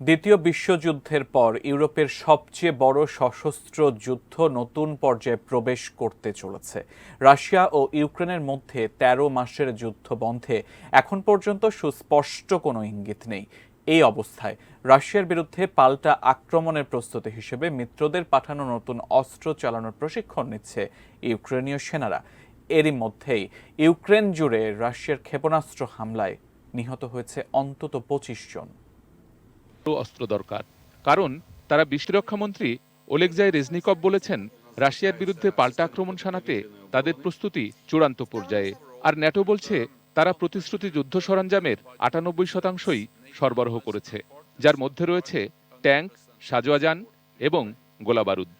দ্বিতীয় বিশ্বযুদ্ধের পর ইউরোপের সবচেয়ে বড় সশস্ত্র যুদ্ধ নতুন পর্যায়ে প্রবেশ করতে চলেছে। রাশিয়া ও ইউক্রেনের মধ্যে ১৩ মাসের যুদ্ধ বন্ধে এখন পর্যন্ত সুস্পষ্ট কোনো ইঙ্গিত নেই। এই অবস্থায় রাশিয়ার বিরুদ্ধে পাল্টা আক্রমণের প্রস্তুতি হিসেবে মিত্রদের পাঠানো নতুন অস্ত্র চালানোর প্রশিক্ষণ নিচ্ছে ইউক্রেনীয় সেনারা। এরই মধ্যেই ইউক্রেন জুড়ে রাশিয়ার ক্ষেপণাস্ত্র হামলায় নিহত হয়েছে অন্তত ২৫ জন। অস্ত্র দরকার, কারণ তারা বিশ্বরক্ষামন্ত্রী ওলেকজাই রেজনিকভ বলেছেন রাশিয়ার বিরুদ্ধে পাল্টা আক্রমণ শানাতে তাদের প্রস্তুতি চূড়ান্ত পর্যায়ে। আর ন্যাটো বলছে তারা প্রতিশ্রুতি যুদ্ধ সরঞ্জামের ৯৮%ই সরবরাহ করেছে, যার মধ্যে রয়েছে ট্যাঙ্ক, সাঁজোয়া যান এবং গোলাবারুদ।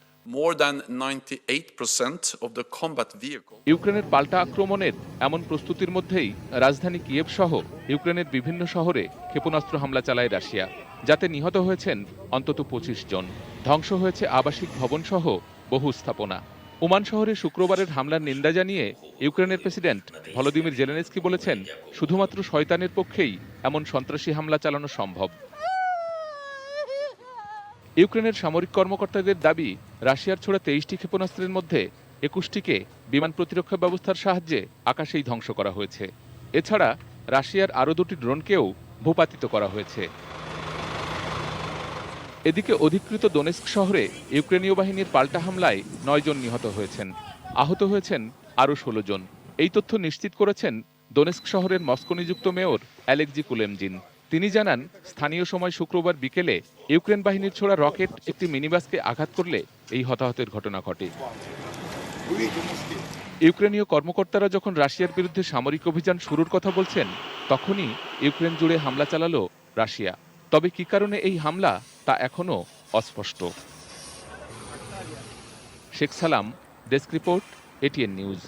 ইউক্রেনের পাল্টা আক্রমণের এমন প্রস্তুতির মধ্যেই রাজধানী কিয়েভ সহ ইউক্রেনের বিভিন্ন শহরে ক্ষেপণাস্ত্র হামলা চালায় রাশিয়া, যাতে নিহত হয়েছেন অন্তত ২৫ জন। ধ্বংস হয়েছে আবাসিক ভবন সহ বহু স্থাপনা। ওমান শহরে শুক্রবারের হামলার নিন্দা জানিয়ে ইউক্রেনের প্রেসিডেন্ট ভলোদিমির জেলেনস্কি বলেছেন, শুধুমাত্র শয়তানের পক্ষেই এমন সন্ত্রাসী হামলা চালানো সম্ভব। ইউক্রেনের সামরিক কর্মকর্তাদের দাবি, রাশিয়ার ছোড়া ২৩টি ক্ষেপণাস্ত্রের মধ্যে ২১টিকে বিমান প্রতিরক্ষা ব্যবস্থার সাহায্যে আকাশেই ধ্বংস করা হয়েছে। এছাড়া রাশিয়ার আরও ২টি ড্রোনকেও ভূপাতিত করা হয়েছে। এদিকে অধিকৃত দোনেস্ক শহরে ইউক্রেনীয় বাহিনীর পাল্টা হামলায় ৯ জন নিহত হয়েছেন, আহত হয়েছেন আরও ১৬ জন। এই তথ্য নিশ্চিত করেছেন দোনেস্ক শহরের মস্কো নিযুক্ত মেয়র অ্যালেক্সি কুলেমজিন। তিনি জানান, স্থানীয় সময় শুক্রবার বিকেলে ইউক্রেন বাহিনীর ছোড়া রকেট একটি মিনিবাসকে আঘাত করলে এই হতাহতের ঘটনা ঘটে। ইউক্রেনীয় কর্মকর্তারা যখন রাশিয়ার বিরুদ্ধে সামরিক অভিযান শুরুর কথা বলছেন, তখনই ইউক্রেন জুড়ে হামলা চালালো রাশিয়া। তবে কি কারণে এই হামলা তা এখনও অস্পষ্ট। শেখ সালাম, ডেস্ক রিপোর্ট, এটিএন নিউজ।